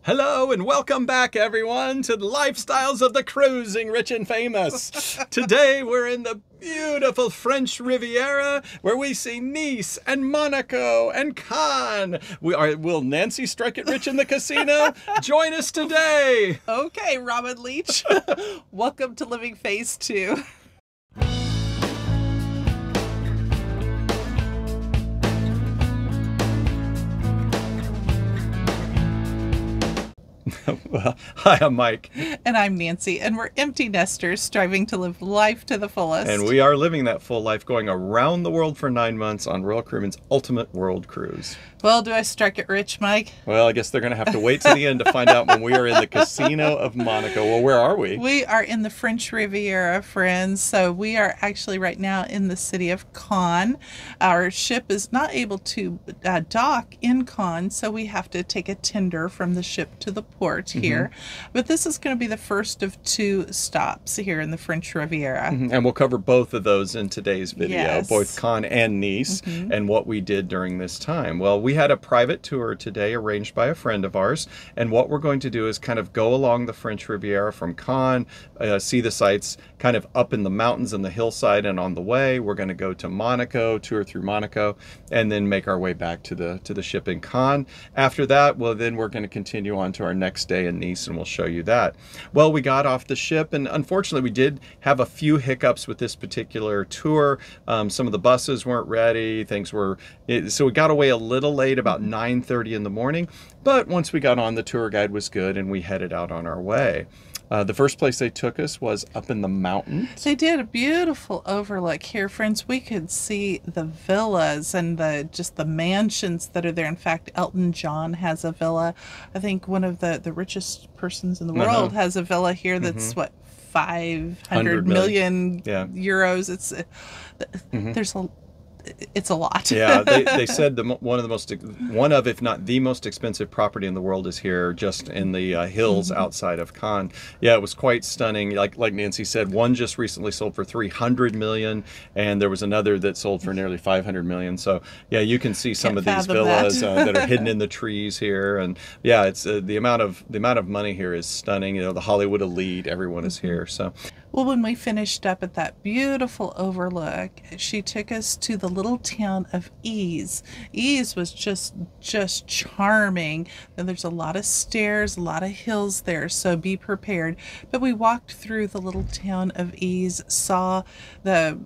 Hello and welcome back, everyone, to the Lifestyles of the Cruising Rich and Famous. Today we're in the beautiful French Riviera where we see Nice and Monaco and Cannes. Will Nancy strike it rich in the casino? Join us today. Okay, Robin Leach. Welcome to Living Phase 2. Well, hi, I'm Mike. And I'm Nancy, and we're empty nesters striving to live life to the fullest. And we are living that full life, going around the world for 9 months on Royal Caribbean's ultimate world cruise. Well, do I strike it rich, Mike? Well, I guess they're going to have to wait to the end to find out when we are in the Casino of Monaco. Well, where are we? We are in the French Riviera, friends. So we are actually right now in the city of Cannes. Our ship is not able to dock in Cannes, so we have to take a tender from the ship to the port here. But this is going to be the first of 2 stops here in the French Riviera. And we'll cover both of those in today's video, Yes. both Cannes and Nice, and what we did during this time. Well, we had a private tour today arranged by a friend of ours, and what we're going to do is kind of go along the French Riviera from Cannes, see the sights kind of up in the mountains and the hillside, and on the way we're going to go to Monaco, tour through Monaco, and then make our way back to the ship in Cannes. After that, well, then we're going to continue on to our next day in Nice, and we'll show you that. Well, we got off the ship, and unfortunately we did have a few hiccups with this particular tour. Some of the buses weren't ready, so we got away a little late, about 9:30 in the morning, but once we got on, the tour guide was good and we headed out on our way. The first place they took us was up in the mountains. They did a beautiful overlook here, friends. We could see the villas and just the mansions that are there. In fact, Elton John has a villa. I think one of the richest persons in the world has a villa here that's what, 500 million euros. It's a lot. Yeah, they said one of, if not the most expensive property in the world is here, just in the hills outside of Cannes. Yeah, it was quite stunning. Like Nancy said, one just recently sold for 300 million, and there was another that sold for nearly 500 million. So yeah, you can see some of these villas that are hidden in the trees here, and yeah, it's the amount of money here is stunning. You know, the Hollywood elite, everyone is here. So. Well, when we finished up at that beautiful overlook, she took us to the little town of Ease. Ease was just charming. And there's a lot of stairs, a lot of hills there, so be prepared. But we walked through the little town of Ease, saw the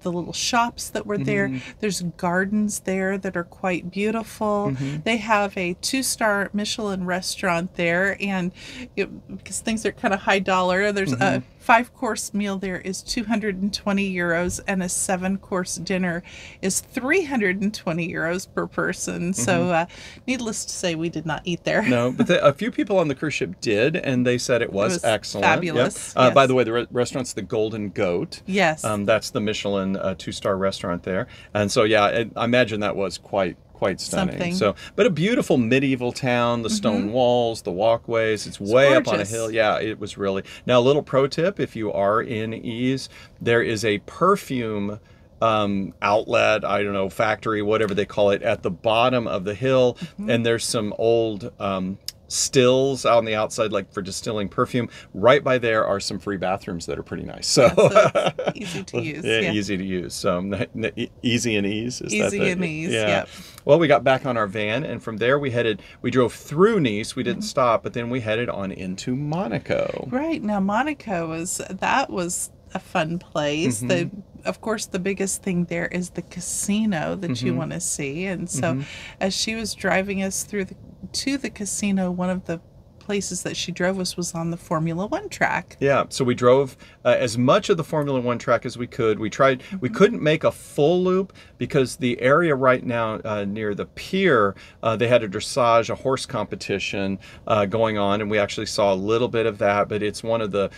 little shops that were there. There's gardens there that are quite beautiful. They have a 2-star Michelin restaurant there, and because things are kind of high dollar, there's a 5-course meal there is 220 euros, and a 7-course dinner is 320 euros per person. So needless to say, we did not eat there. No, but a few people on the cruise ship did, and they said it was excellent. Fabulous. Yep. By the way, the restaurant's the Golden Goat. Yes. That's the Michelin 2-star restaurant there. And so, yeah, I imagine that was quite stunning. Something. So, but a beautiful medieval town, the stone walls, the walkways, it's way up on a hill. Yeah, it was really. Now, a little pro tip, if you are in Ease, there is a perfume outlet, I don't know, factory, whatever they call it, at the bottom of the hill, and there's some old stills on the outside, like for distilling perfume. Right by there are some free bathrooms that are pretty nice. So, it's easy to use. Yeah, easy to use. So easy and ease. Easy and ease. Yeah. Yep. Well, we got back on our van, and from there we drove through Nice. We didn't stop, but then we headed on into Monaco. Right. Now, Monaco was a fun place. Of course, the biggest thing there is the casino that you want to see. And so as she was driving us to the casino, one of the places that she drove us was on the Formula One track. Yeah, so we drove as much of the Formula One track as we could. We tried, we couldn't make a full loop because the area right now near the pier, they had a dressage, a horse competition going on, and we actually saw a little bit of that, but it's one of the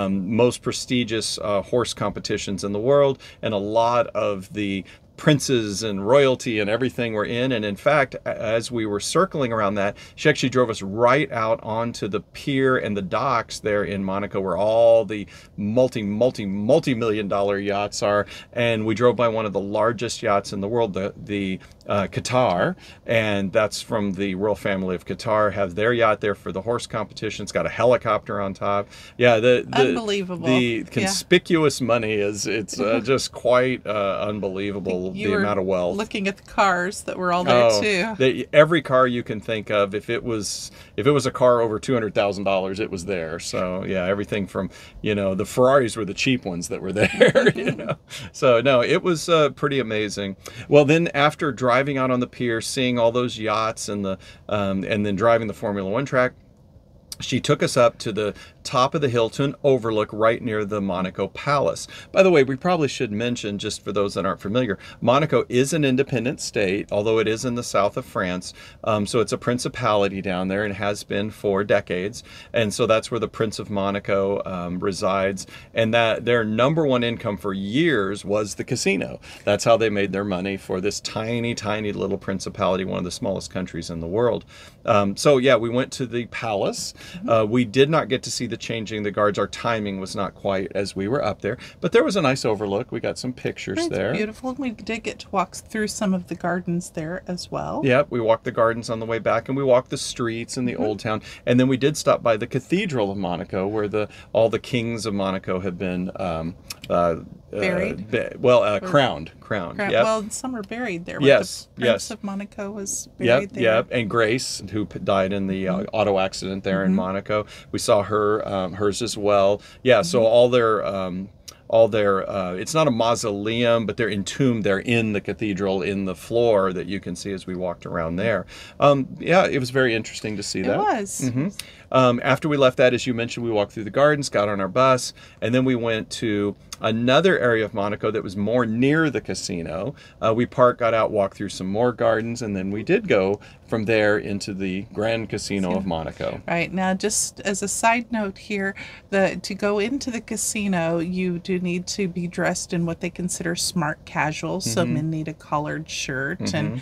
most prestigious horse competitions in the world, and a lot of the princes and royalty and everything were in. And in fact, as we were circling around that, she actually drove us right out onto the pier and the docks there in Monaco, where all the multi-million-dollar yachts are. And we drove by one of the largest yachts in the world, the Qatar, and that's from the royal family of Qatar. Have their yacht there for the horse competition. It's got a helicopter on top. Yeah, Unbelievable. The conspicuous money is just quite unbelievable. The amount of wealth. Looking at the cars that were all there too. Every car you can think of. If it was a car over $200,000, it was there. So yeah, everything from the Ferraris were the cheap ones that were there. So no, it was pretty amazing. Well, then after driving out on the pier, seeing all those yachts and then driving the Formula One track, she took us up to the top of the hill to an overlook right near the Monaco Palace. By the way, we probably should mention, just for those that aren't familiar, Monaco is an independent state, although it is in the south of France. So it's a principality down there and has been for decades. And so that's where the Prince of Monaco resides. And that their number one income for years was the casino. That's how they made their money for this tiny, tiny little principality, one of the smallest countries in the world. So yeah, we went to the palace. We did not get to see the changing the guards. Our timing was not quite as we were up there, but there was a nice overlook. We got some pictures there. It's beautiful. We did get to walk through some of the gardens there as well. Yeah, we walked the gardens on the way back, and we walked the streets in the old town, and then we did stop by the Cathedral of Monaco, where all the kings of Monaco have been buried. Crowned. Yep. Well, some are buried there. Yes, the Prince of Monaco was buried there. Yep, and Grace, who died in the auto accident there in Monaco. We saw hers as well. Yeah, so all their it's not a mausoleum, but they're entombed there in the cathedral, in the floor that you can see as we walked around there. Yeah, it was very interesting to see that. It was. After we left that, as you mentioned, we walked through the gardens, got on our bus, and then we went to another area of Monaco that was more near the casino. We parked, got out, walked through some more gardens, and then we did go from there into the Grand Casino of Monaco. Right. Now, just as a side note here, to go into the casino, you do need to be dressed in what they consider smart casual. So men need a collared shirt, and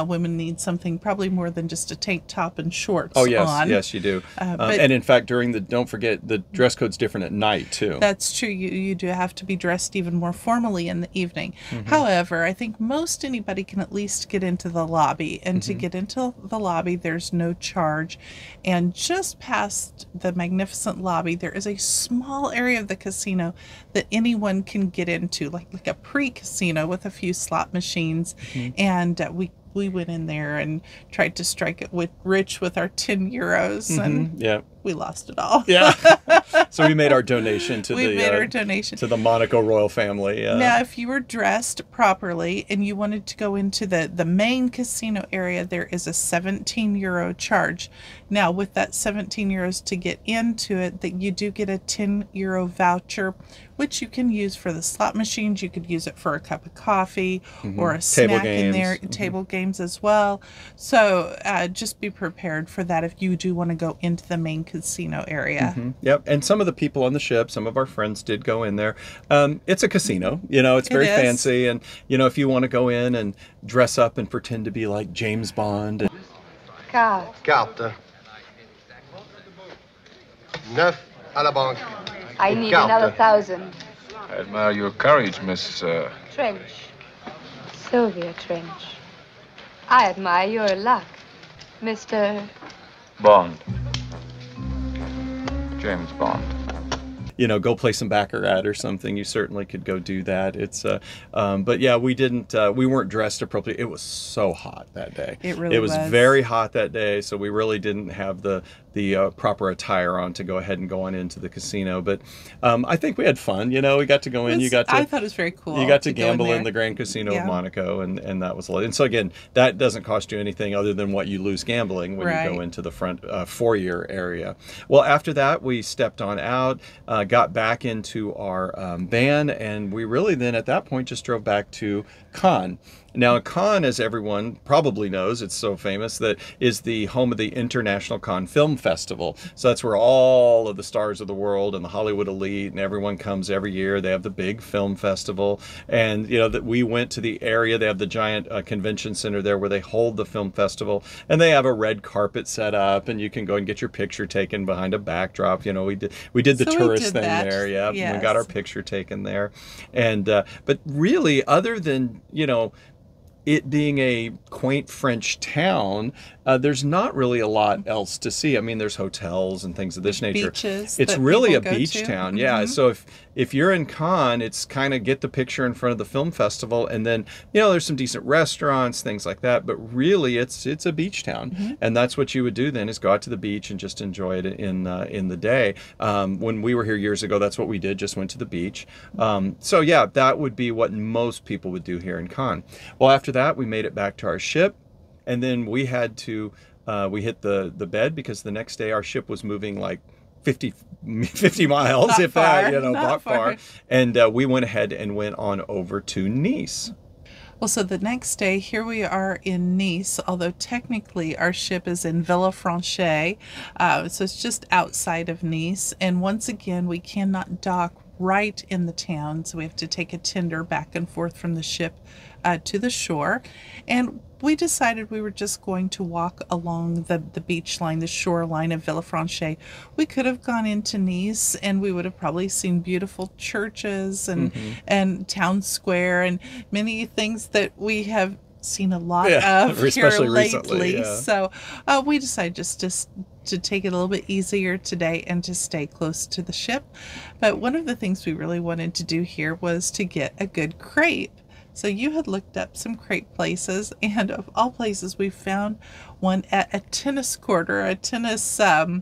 women need something probably more than just a tank top and shorts on. Yes, you do. And in fact, don't forget, the dress code's different at night, too. That's true. You do have to be dressed even more formally in the evening. However, I think most anybody can at least get into the lobby, and to get into the lobby, there's no charge. And just past the magnificent lobby, there is a small area of the casino that anyone can get into, like a pre-casino with a few slot machines. And we went in there and tried to strike it rich with our 10 euros, and we lost it all. So we made our donation to the Monaco royal family. Now, if you were dressed properly and you wanted to go into the main casino area, there is a 17 euro charge. Now, with that 17 euros to get into it, that you do get a 10 euro voucher, which you can use for the slot machines. You could use it for a cup of coffee or a snack in there, table games as well. So just be prepared for that if you do want to go into the main casino area. Yep, and some of the people on the ship, some of our friends did go in there. It's a casino, it's very fancy, and if you want to go in and dress up and pretend to be like James Bond. Carte. 9 à la banque. I need another 1,000. I admire your courage, Miss... Trench. Sylvia Trench. I admire your luck, Mr... Bond. James Bond. Go play some baccarat or something. You certainly could go do that. It's but yeah, we weren't dressed appropriately. It was so hot that day. It was very hot that day, so we really didn't have the proper attire on to go ahead and go on into the casino. But I think we had fun. We got to go in. I thought it was very cool. You got to gamble in the Grand Casino of Monaco, and that was a lot. And so again, that doesn't cost you anything other than what you lose gambling when you go into the front foyer area. Well, after that, we stepped on out, got back into our van, and we really then at that point just drove back to Cannes. Now, Cannes, as everyone probably knows, it's so famous, that is the home of the International Cannes Film Festival. So that's where all of the stars of the world and the Hollywood elite and everyone comes every year. They have the big film festival. And, that we went to the area. They have the giant convention center there where they hold the film festival. And they have a red carpet set up, and you can go and get your picture taken behind a backdrop. We did the tourist thing there. Yeah, yes. We got our picture taken there. And but really, other than, it being a quaint French town, there's not really a lot else to see. I mean, there's hotels and things of this nature. Beaches. It's that really a people go beach to. town, yeah. So if you're in Cannes, it's kind of get the picture in front of the film festival, and then there's some decent restaurants, things like that. But really, it's a beach town, and that's what you would do then is go out to the beach and just enjoy it in the day. When we were here years ago, that's what we did. Just went to the beach. So yeah, that would be what most people would do here in Cannes. Well, after that, we made it back to our ship, and then we had to we hit the bed because the next day our ship was moving like 50 miles, Not if far, that, not not far. And we went ahead and went on over to Nice. Well, so the next day, here we are in Nice, although technically our ship is in Villefranche, so it's just outside of Nice. And once again, we cannot dock right in the town, so we have to take a tender back and forth from the ship to the shore. And we decided we were just going to walk along the beach line, the shoreline of Villefranche. We could have gone into Nice and we would have probably seen beautiful churches and town square and many things that we have seen a lot of here especially lately. recently, yeah. So we decided just to take it a little bit easier today and to stay close to the ship. But one of the things we really wanted to do here was to get a good crepe. So you had looked up some crepe places, and of all places, we found one at a tennis court or a tennis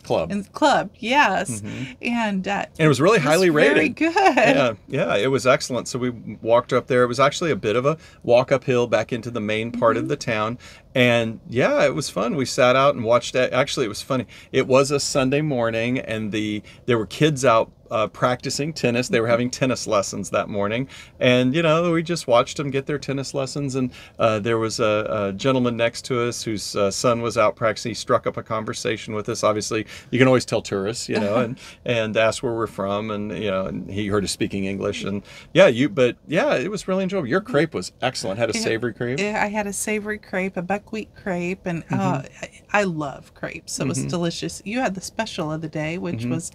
club. Yes, and it was really highly rated. Very good. Yeah, it was excellent. So we walked up there. It was actually a bit of a walk uphill back into the main part of the town. And yeah, it was fun. We sat out and watched that. Actually, it was funny. It was a Sunday morning, and there were kids out practicing tennis. They were having tennis lessons that morning, and we just watched them get their tennis lessons. And there was a gentleman next to us whose son was out practicing. He struck up a conversation with us. Obviously, you can always tell tourists, and ask where we're from, and and he heard us speaking English, and it was really enjoyable. Your crepe was excellent. Had a savory crepe. Yeah, I had a savory crepe, a buckwheat crepe, and I love crepes, so it was delicious. You had the special of the day, which was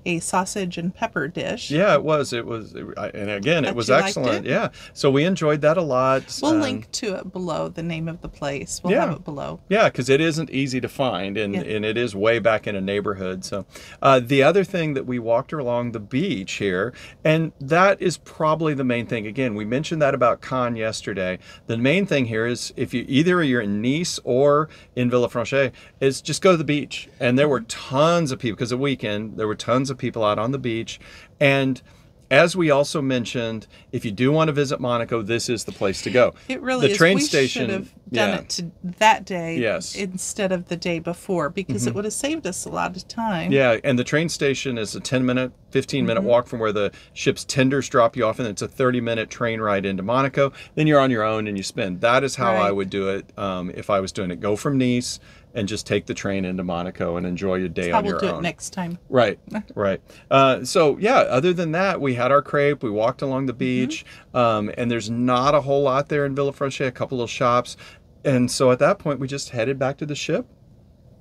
a sausage and pepper dish. Yeah, it was. And again, it was excellent. Yeah. So we enjoyed that a lot. We'll link to it below, the name of the place. We'll have it below. Yeah, because it isn't easy to find, and it is way back in a neighborhood. So the other thing that we walked along the beach here, and that is probably the main thing. Again, we mentioned that about Cannes yesterday. The main thing here is if you're in Nice or in Villefranche, is just go to the beach. And there were tons of people, because the weekend, there were tons of people out on the beach. And as we also mentioned, if you do want to visit Monaco, this is the place to go. It really is. The train we station should have done it that day instead of the day before, because it would have saved us a lot of time. Yeah, and the train station is a 10-minute, 15-minute walk from where the ship's tenders drop you off, and it's a 30-minute train ride into Monaco. Then you're on your own and you spend. That is how I would do it if I was doing it. Go from Nice and just take the train into Monaco and enjoy your day on your own. We'll do it next time. Right. So yeah, other than that, we had our crepe, we walked along the beach, and there's not a whole lot there in Villefranche, a couple of shops. And so at that point, we just headed back to the ship.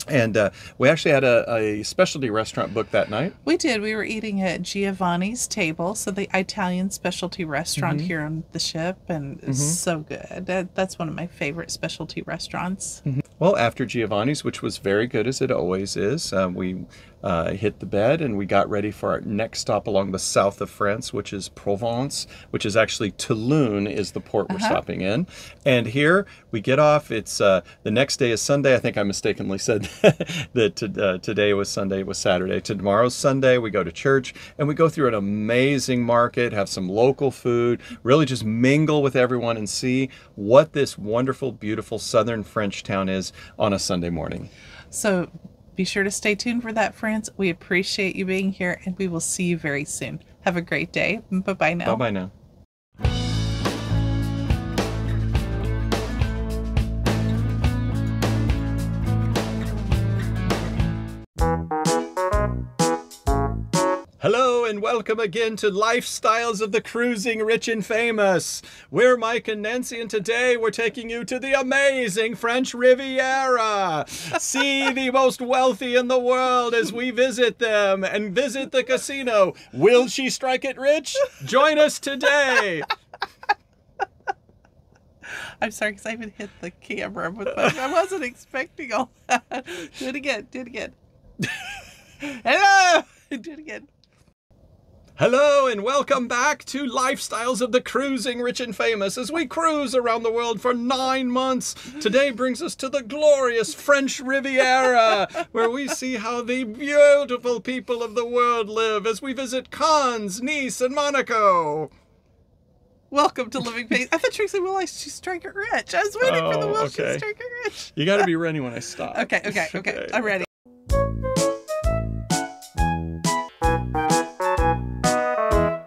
And we actually had a specialty restaurant booked that night. We did. We were eating at Giovanni's Table, so the Italian specialty restaurant here on the ship, and it's so good. That's one of my favorite specialty restaurants. Well, after Giovanni's, which was very good as it always is, we hit the bed and we got ready for our next stop along the south of France, which is Provence, which is actually Toulon is the port we're stopping in. And here we get off. It's the next day is Sunday. I think I mistakenly said that today was Sunday, it was Saturday. Tomorrow's Sunday. We go to church and we go through an amazing market, have some local food, really just mingle with everyone and see what this wonderful, beautiful southern French town is on a Sunday morning. So be sure to stay tuned for that, friends. We appreciate you being here, and we will see you very soon. Have a great day. Bye-bye now. Bye-bye now. Hello and welcome again to Lifestyles of the Cruising Rich and Famous. We're Mike and Nancy, and today we're taking you to the amazing French Riviera. See the most wealthy in the world as we visit them and visit the casino. Will she strike it rich? Join us today. I'm sorry, because I even hit the camera with my, I wasn't expecting all that. Do it again. Do it again. Hello! Do it again. Hello and welcome back to Lifestyles of the Cruising Rich and Famous as we cruise around the world for 9 months. Today brings us to the glorious French Riviera, where we see how the beautiful people of the world live as we visit Cannes, Nice, and Monaco. Welcome to Living Pace. I thought Trixie realized she's Strike It Rich. I was waiting for the Will She's Strike It Rich. You got to be ready when I stop. Okay. I'm ready.